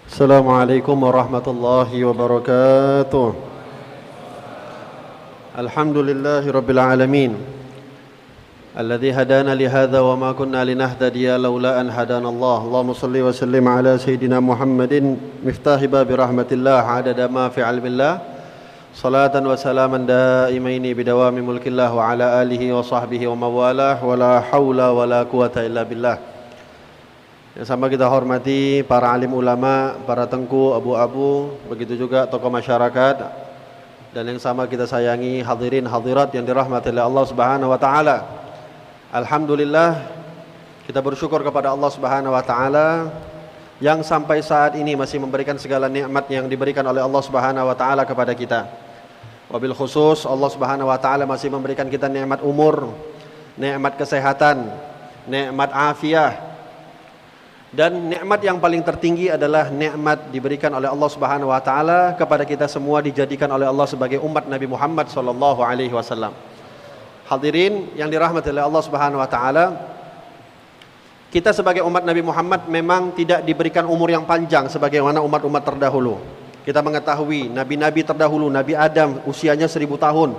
Assalamualaikum warahmatullahi wabarakatuh. Alhamdulillahi rabbil alamin. Alladhi hadana lihadza wa ma kunna linahtadiya laula an hadana Allah. Allahumma salli wa sallim ala sayyidina Muhammadin miftahi babi rahmatillah adada ma fi ilmillah. Salatan wa salaman daimaini bidawami mulkillah wa ala alihi wa sahbihi wa mawalah wa la hawla wa la quwata illa billah. Yang sama kita hormati para alim ulama, para tengku, abu-abu, begitu juga tokoh masyarakat, dan yang sama kita sayangi hadirin hadirat yang dirahmati oleh Allah Subhanahu wa taala. Alhamdulillah, kita bersyukur kepada Allah Subhanahu wa taala yang sampai saat ini masih memberikan segala nikmat yang diberikan oleh Allah Subhanahu wa taala kepada kita. Wabil khusus Allah Subhanahu wa taala masih memberikan kita nikmat umur, nikmat kesehatan, nikmat afiah. Dan nikmat yang paling tertinggi adalah nikmat diberikan oleh Allah Subhanahu wa taala kepada kita semua, dijadikan oleh Allah sebagai umat Nabi Muhammad sallallahu alaihi wasallam. Hadirin yang dirahmati oleh Allah Subhanahu wa taala, kita sebagai umat Nabi Muhammad memang tidak diberikan umur yang panjang sebagaimana umat-umat terdahulu. Kita mengetahui nabi-nabi terdahulu, Nabi Adam usianya 1000 tahun,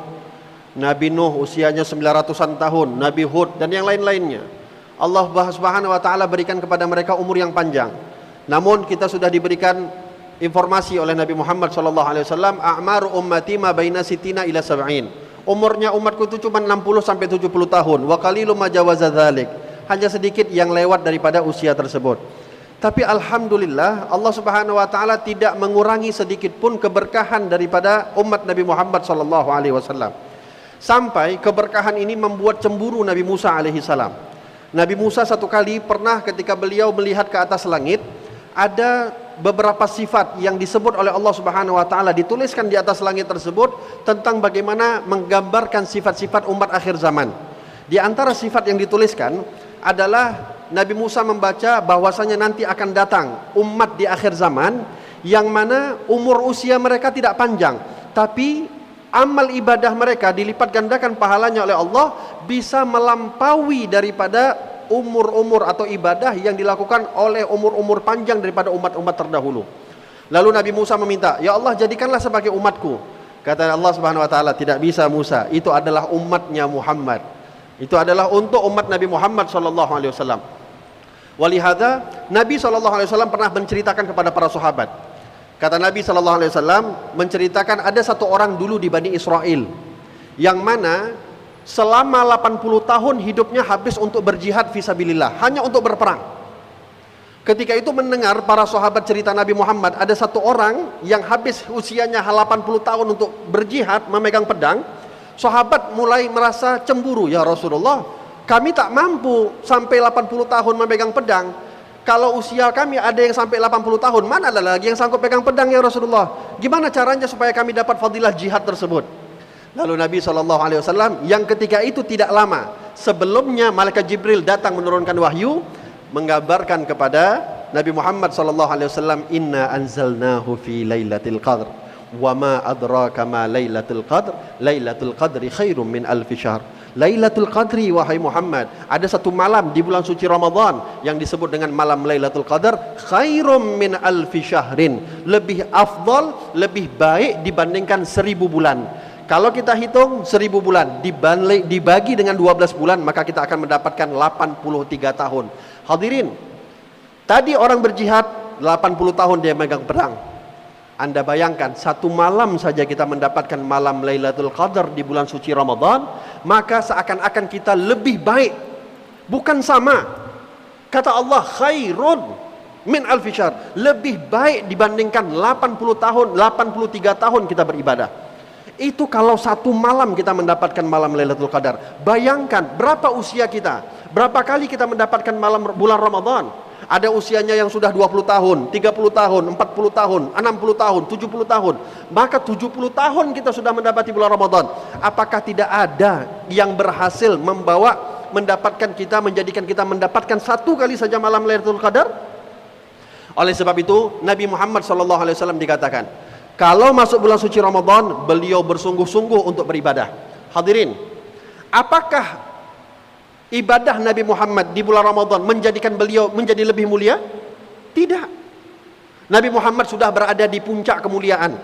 Nabi Nuh usianya 900-an tahun, Nabi Hud dan yang lain-lainnya. Allah Subhanahu wa taala berikan kepada mereka umur yang panjang. Namun kita sudah diberikan informasi oleh Nabi Muhammad sallallahu alaihi wasallam, a'maru ummati ma baina sittina ila sab'in. Umurnya umatku itu cuma 60 sampai 70 tahun. Wa qalilum ma jawaza dzalik. Hanya sedikit yang lewat daripada usia tersebut. Tapi alhamdulillah Allah Subhanahu wa taala tidak mengurangi sedikit pun keberkahan daripada umat Nabi Muhammad sallallahu alaihi wasallam. Sampai keberkahan ini membuat cemburu Nabi Musa alaihi salam. Nabi Musa satu kali pernah ketika beliau melihat ke atas langit, ada beberapa sifat yang disebut oleh Allah Subhanahu wa taala, dituliskan di atas langit tersebut tentang bagaimana menggambarkan sifat-sifat umat akhir zaman. Di antara sifat yang dituliskan adalah Nabi Musa membaca bahwasanya nanti akan datang umat di akhir zaman yang mana umur usia mereka tidak panjang, tapi amal ibadah mereka dilipat gandakan pahalanya oleh Allah, bisa melampaui daripada umur-umur atau ibadah yang dilakukan oleh umur-umur panjang daripada umat-umat terdahulu. Lalu Nabi Musa meminta, "Ya Allah, jadikanlah sebagai umatku." Kata Allah Subhanahu wa taala, "Tidak bisa Musa, itu adalah umatnya Muhammad. Itu adalah untuk umat Nabi Muhammad sallallahu alaihi wasallam." Walihada Nabi sallallahu alaihi wasallam pernah menceritakan kepada para sahabat. Kata Nabi sallallahu alaihi wasallam menceritakan ada satu orang dulu di Bani Israel yang mana selama 80 tahun hidupnya habis untuk berjihad fisabilillah, hanya untuk berperang. Ketika itu mendengar para sahabat cerita Nabi Muhammad, ada satu orang yang habis usianya 80 tahun untuk berjihad memegang pedang. Sahabat mulai merasa cemburu, "Ya Rasulullah, kami tak mampu sampai 80 tahun memegang pedang. Kalau usia kami ada yang sampai 80 tahun, mana ada lagi yang sanggup pegang pedang ya Rasulullah? Gimana caranya supaya kami dapat fadilah jihad tersebut?" Lalu Nabi SAW yang ketika itu tidak lama sebelumnya malaikat Jibril datang menurunkan wahyu, menggambarkan kepada Nabi Muhammad SAW, "Inna anzalnahu fi lailatul qadr, wa ma adraka ma lailatul qadr, lailatul qadri khairum min alfi syahr." Lailatul Qadri, wahai Muhammad, ada satu malam di bulan suci Ramadan yang disebut dengan malam Lailatul Qadar, khairum min alfi syahrin, lebih afdal, lebih baik dibandingkan 1000 bulan. Kalau kita hitung 1000 bulan dibagi dengan 12 bulan, maka kita akan mendapatkan 83 tahun. Hadirin, tadi orang berjihad 80 tahun dia megang pedang. Anda bayangkan satu malam saja kita mendapatkan malam Lailatul Qadar di bulan suci Ramadan, maka seakan-akan kita lebih baik, bukan sama. Kata Allah, khairun min alfi syahr, lebih baik dibandingkan 80 tahun, 83 tahun kita beribadah. Itu kalau satu malam kita mendapatkan malam Lailatul Qadar. Bayangkan berapa usia kita, berapa kali kita mendapatkan malam bulan Ramadan. Ada usianya yang sudah 20 tahun, 30 tahun, 40 tahun, 60 tahun, 70 tahun. Maka 70 tahun kita sudah mendapati bulan Ramadan. Apakah tidak ada yang berhasil menjadikan kita mendapatkan satu kali saja malam Lailatul Qadar? Oleh sebab itu Nabi Muhammad SAW dikatakan, kalau masuk bulan suci Ramadan, beliau bersungguh-sungguh untuk beribadah. Hadirin, apakah ibadah Nabi Muhammad di bulan Ramadan menjadikan beliau menjadi lebih mulia? Tidak. Nabi Muhammad sudah berada di puncak kemuliaan.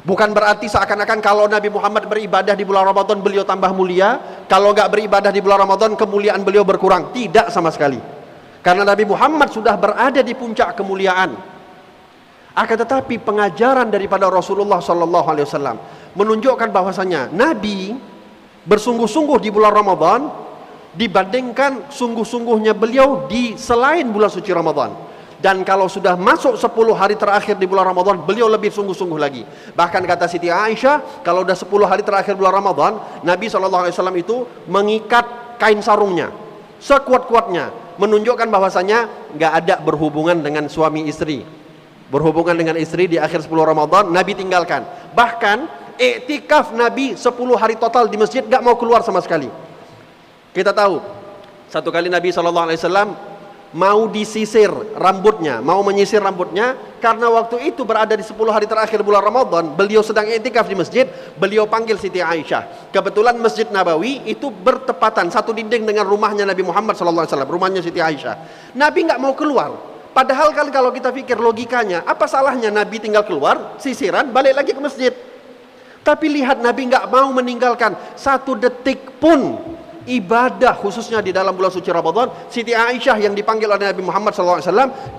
Bukan berarti seakan-akan kalau Nabi Muhammad beribadah di bulan Ramadan beliau tambah mulia, kalau nggak beribadah di bulan Ramadan kemuliaan beliau berkurang. Tidak sama sekali. Karena Nabi Muhammad sudah berada di puncak kemuliaan. Akan tetapi pengajaran daripada Rasulullah Sallallahu Alaihi Wasallam menunjukkan bahwasanya Nabi bersungguh-sungguh di bulan Ramadan dibandingkan sungguh-sungguhnya beliau di selain bulan suci Ramadan. Dan kalau sudah masuk 10 hari terakhir di bulan Ramadan, beliau lebih sungguh-sungguh lagi. Bahkan kata Siti Aisyah, kalau udah 10 hari terakhir bulan Ramadan, Nabi SAW itu mengikat kain sarungnya sekuat-kuatnya, menunjukkan bahwasanya nggak ada berhubungan dengan suami istri. Berhubungan dengan istri di akhir 10 Ramadan, Nabi tinggalkan. Bahkan iktikaf Nabi 10 hari total di masjid, nggak mau keluar sama sekali. Kita tahu, satu kali Nabi SAW mau disisir rambutnya, mau menyisir rambutnya, karena waktu itu berada di 10 hari terakhir bulan Ramadan, beliau sedang iktikaf di masjid, beliau panggil Siti Aisyah. Kebetulan Masjid Nabawi itu bertepatan satu dinding dengan rumahnya Nabi Muhammad SAW, rumahnya Siti Aisyah. Nabi nggak mau keluar. Padahal kan kalau kita pikir logikanya, apa salahnya Nabi tinggal keluar, sisiran, balik lagi ke masjid. Tapi lihat Nabi nggak mau meninggalkan satu detik pun ibadah khususnya di dalam bulan suci Ramadan. Siti Aisyah yang dipanggil oleh Nabi Muhammad SAW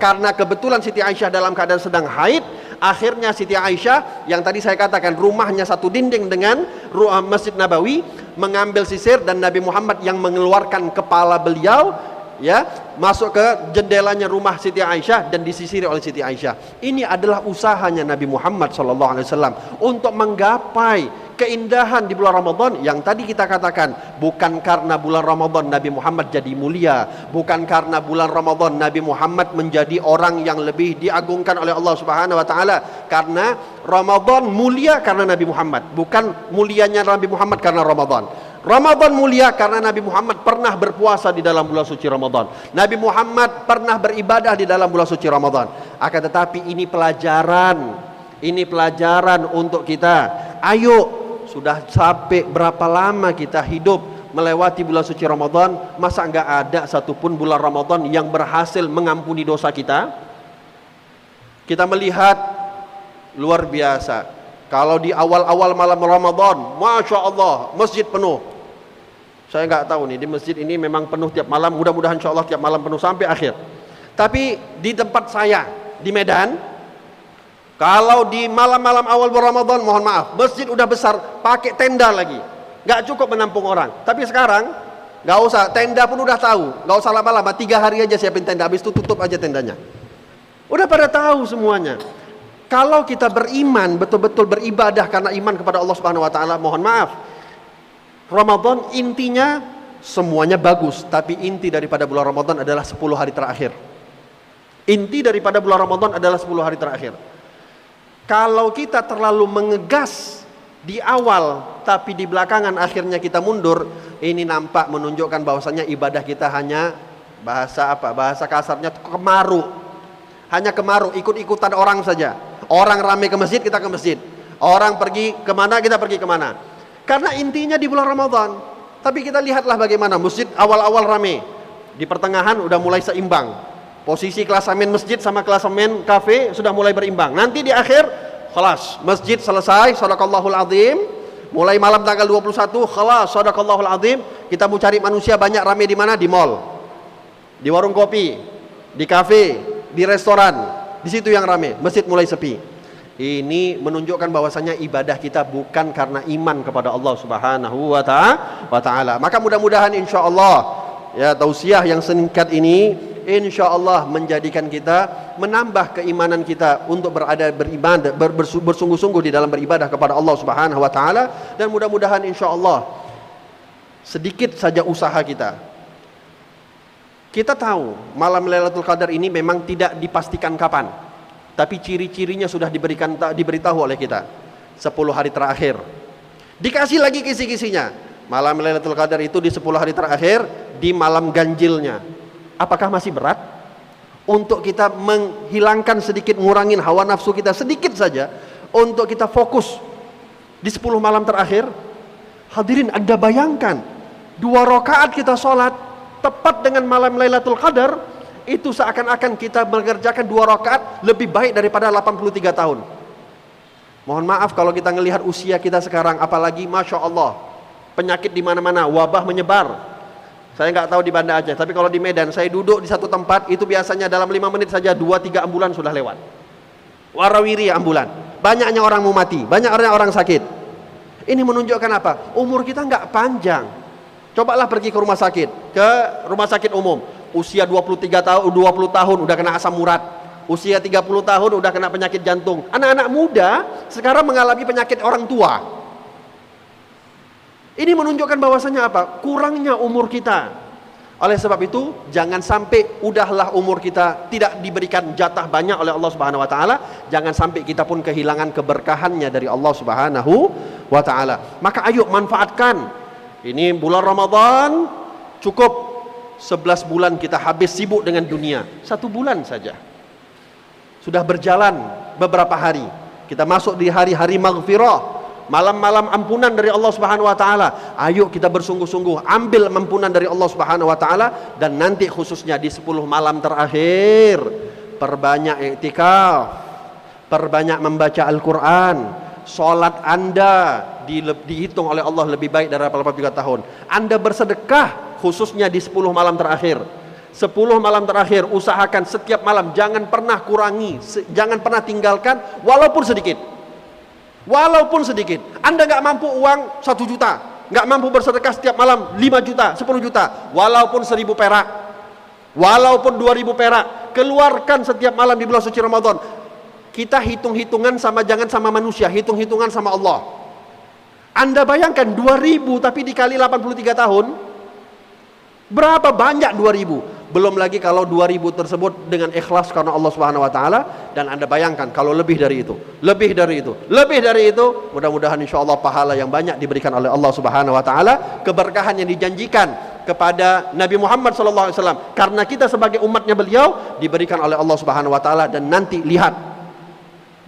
karena kebetulan Siti Aisyah dalam keadaan sedang haid. Akhirnya Siti Aisyah yang tadi saya katakan rumahnya satu dinding dengan Masjid Nabawi, mengambil sisir dan Nabi Muhammad yang mengeluarkan kepala beliau, ya, masuk ke jendelanya rumah Siti Aisyah dan disisiri oleh Siti Aisyah. Ini adalah usahanya Nabi Muhammad SAW untuk menggapai keindahan di bulan Ramadan yang tadi kita katakan. Bukan karena bulan Ramadan Nabi Muhammad jadi mulia, bukan karena bulan Ramadan Nabi Muhammad menjadi orang yang lebih diagungkan oleh Allah Subhanahu wa taala. Karena Ramadan mulia karena Nabi Muhammad, bukan mulianya Nabi Muhammad karena Ramadan. Ramadan mulia karena Nabi Muhammad pernah berpuasa di dalam bulan suci Ramadan. Nabi Muhammad pernah beribadah di dalam bulan suci Ramadan. Akan tetapi ini pelajaran untuk kita. Ayo, sudah sampai berapa lama kita hidup melewati bulan suci Ramadan, masa enggak ada satupun bulan Ramadan yang berhasil mengampuni dosa kita? Kita melihat luar biasa. Kalau di awal-awal malam Ramadan, Masya Allah, masjid penuh. Saya nggak tahu nih, di masjid ini memang penuh tiap malam, mudah-mudahan insya Allah tiap malam penuh sampai akhir. Tapi di tempat saya, di Medan, kalau di malam-malam awal bulan Ramadan, mohon maaf, masjid udah besar, pakai tenda lagi, nggak cukup menampung orang. Tapi sekarang, nggak usah, tenda pun udah tahu, nggak usah lama-lama, 3 hari aja siapin tenda, habis itu tutup aja tendanya. Udah pada tahu semuanya. Kalau kita beriman, betul-betul beribadah karena iman kepada Allah Subhanahu wa taala, mohon maaf, Ramadan intinya semuanya bagus, tapi inti daripada bulan Ramadan adalah 10 hari terakhir. Inti daripada bulan Ramadan adalah 10 hari terakhir. Kalau kita terlalu mengegas di awal, tapi di belakangan akhirnya kita mundur, ini nampak menunjukkan bahwasanya ibadah kita hanya bahasa kasarnya kemaru. Hanya kemaru, ikut-ikutan orang saja. Orang ramai ke masjid, kita ke masjid. Orang pergi kemana, kita pergi kemana. Karena intinya di bulan Ramadan. Tapi kita lihatlah bagaimana masjid awal-awal ramai, di pertengahan udah mulai seimbang. Posisi klasemen masjid sama klasemen kafe sudah mulai berimbang. Nanti di akhir, khalas, masjid selesai, sadaqallahul azim. Mulai malam tanggal 21, khalas, sadaqallahul azim. Kita mau cari manusia banyak ramai di mana? Di mall, di warung kopi, di kafe, di restoran. Di situ yang ramai, masjid mulai sepi. Ini menunjukkan bahwasanya ibadah kita bukan karena iman kepada Allah Subhanahu wa taala. Maka mudah-mudahan insyaallah, ya, tausiah yang singkat ini insyaallah menjadikan kita menambah keimanan kita untuk beribadah, bersungguh-sungguh di dalam beribadah kepada Allah Subhanahu wa taala. Dan mudah-mudahan insyaallah sedikit saja usaha kita. Kita tahu malam Lailatul Qadar ini memang tidak dipastikan kapan, tapi ciri-cirinya sudah diberitahu oleh kita. 10 hari terakhir. Dikasih lagi kisi-kisinya. Malam Lailatul Qadar itu di 10 hari terakhir, di malam ganjilnya. Apakah masih berat untuk kita menghilangkan sedikit, ngurangin hawa nafsu kita sedikit saja, untuk kita fokus di 10 malam terakhir? Hadirin, Anda bayangkan 2 rakaat kita sholat tepat dengan malam Lailatul Qadar, Itu seakan-akan kita mengerjakan 2 rakaat lebih baik daripada 83 tahun. Mohon maaf kalau kita ngelihat usia kita sekarang, apalagi Masya Allah, penyakit di mana-mana, wabah menyebar. Saya nggak tahu di Banda Aceh, tapi kalau di Medan, saya duduk di satu tempat, itu biasanya dalam 5 menit saja 2-3 ambulan sudah lewat. Warawiri ambulan. Banyaknya orang mau mati, banyaknya orang sakit. Ini menunjukkan apa? Umur kita nggak panjang. Cobalah pergi ke rumah sakit umum. Usia 23 tahun, 20 tahun udah kena asam urat. Usia 30 tahun udah kena penyakit jantung. Anak-anak muda sekarang mengalami penyakit orang tua. Ini menunjukkan bahwasanya apa? Kurangnya umur kita. Oleh sebab itu, jangan sampai udahlah umur kita tidak diberikan jatah banyak oleh Allah Subhanahu wa taala, jangan sampai kita pun kehilangan keberkahannya dari Allah Subhanahu wa taala. Maka ayo manfaatkan. Ini bulan Ramadan, cukup 11 bulan kita habis sibuk dengan dunia. 1 bulan saja sudah berjalan beberapa hari, kita masuk di hari-hari maghfirah, malam-malam ampunan dari Allah Subhanahu wa taala. Ayo kita bersungguh-sungguh ambil ampunan dari Allah Subhanahu wa taala, dan nanti khususnya di 10 malam terakhir perbanyak iktikaf, perbanyak membaca Al-Qur'an. Salat Anda dihitung oleh Allah lebih baik dari 83 tahun. Anda bersedekah khususnya di 10 malam terakhir. 10 malam terakhir usahakan setiap malam jangan pernah kurangi, jangan pernah tinggalkan walaupun sedikit. Walaupun sedikit. Anda nggak mampu uang 1 juta, nggak mampu bersedekah setiap malam 5 juta, 10 juta, walaupun 1000 perak, walaupun 2000 perak, keluarkan setiap malam di bulan suci Ramadan. Kita hitung-hitungan jangan sama manusia, hitung-hitungan sama Allah. Anda bayangkan 2000 tapi dikali 83 tahun, berapa banyak 2000? Belum lagi kalau 2000 tersebut dengan ikhlas karena Allah Subhanahu wa taala, dan Anda bayangkan kalau lebih dari itu, mudah-mudahan insyaallah pahala yang banyak diberikan oleh Allah Subhanahu wa taala, keberkahan yang dijanjikan kepada Nabi Muhammad sallallahu alaihi wasallam karena kita sebagai umatnya beliau diberikan oleh Allah Subhanahu wa taala. Dan nanti lihat,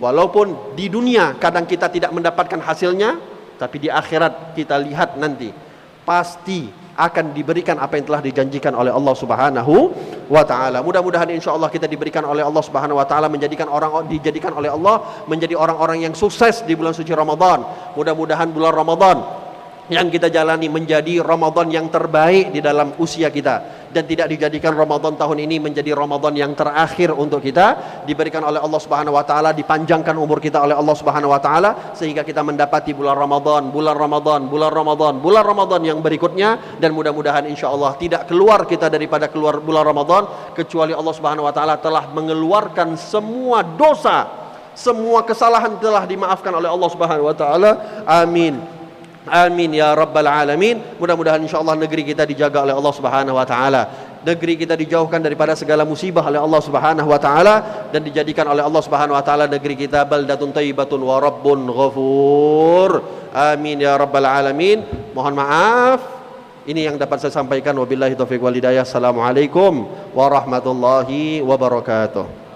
walaupun di dunia kadang kita tidak mendapatkan hasilnya, tapi di akhirat kita lihat nanti pasti akan diberikan apa yang telah dijanjikan oleh Allah Subhanahu wa taala. Mudah-mudahan insyaallah kita diberikan oleh Allah Subhanahu wa taala dijadikan oleh Allah menjadi orang-orang yang sukses di bulan suci Ramadan. Mudah-mudahan bulan Ramadan yang kita jalani menjadi Ramadan yang terbaik di dalam usia kita, dan tidak dijadikan Ramadan tahun ini menjadi Ramadan yang terakhir untuk kita. Diberikan oleh Allah Subhanahu wa taala, dipanjangkan umur kita oleh Allah Subhanahu wa taala sehingga kita mendapati bulan Ramadan yang berikutnya. Dan mudah-mudahan insyaallah tidak keluar kita daripada keluar bulan Ramadan kecuali Allah Subhanahu wa taala telah mengeluarkan semua dosa, semua kesalahan telah dimaafkan oleh Allah Subhanahu wa taala. Amin. Amin ya rabbal alamin. Mudah-mudahan insyaallah negeri kita dijaga oleh Allah Subhanahu wa taala. Negeri kita dijauhkan daripada segala musibah oleh Allah Subhanahu wa taala, dan dijadikan oleh Allah Subhanahu wa taala negeri kita baldatun thayyibatun wa rabbun ghafur. Amin ya rabbal alamin. Mohon maaf, ini yang dapat saya sampaikan. Wabillahi taufiq wal hidayah. Assalamualaikum warahmatullahi wabarakatuh.